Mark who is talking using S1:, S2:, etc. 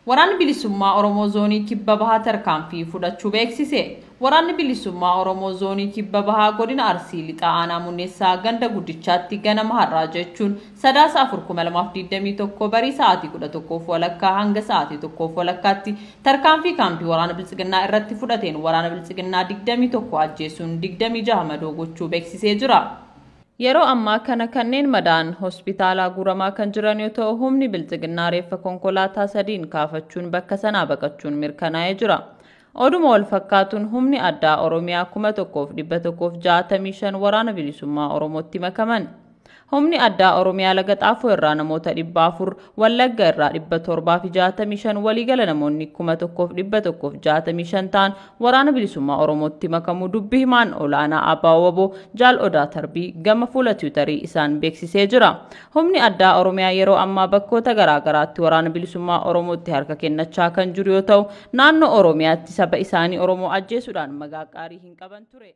S1: Waraanni bilisummaa Oromoo zoonii kibba bahaa tarkaanfii fudhachuu beeksise. Waraanni bilisummaa Oromoo zoonii kibba bahaa godina Arsii lixaa aanaa Munneessaa ganda guddichaatti ganama har'aa jechuun Sadaasa 2021 barii sa'aatii 11:00 hanga sa'aatii 1:00tti tarkaanfii kaampii waraana bilisiginnaa irratti fudhateen waraana bilisiginnaa 21 ajjeesuun 26 madoo gochuu beeksisee jira. Yeroo ammaa kana kanneen madaan hospitaalaa guramaa kan jiran yoo ta'u humni bilisiginnaa reeffa konkolaataa sadiin kaafachuun bakka sanaa baqachuun mirkanaa'ee jira. Oduma wal fakkaatuun humni addaa Oromiyaa 1165 waraana bilisummaa Oromootti makaman. Humni addaa Oromiyaa laga xaafoo irraa namoota 400, Wallagga irraa 765 waliigala namoonni 1165 ta'an waraana bilisummaa Oromootti makamuu dubbii himaan olaanaa Abbaa Waboo Jaal Odaa Tarbii gama fuula Tiwiitarii isaan beeksisee jira. Humni addaa Oromiyaa yeroo ammaa bakkoota garaagaraatti waraana bilisummaa Oromootti harka kennachaa kan jiru yoo ta'u naannoo Oromiyaatti saba isaanii Oromoo ajjeesuudhaan maqaa gaarii hin qaban ture.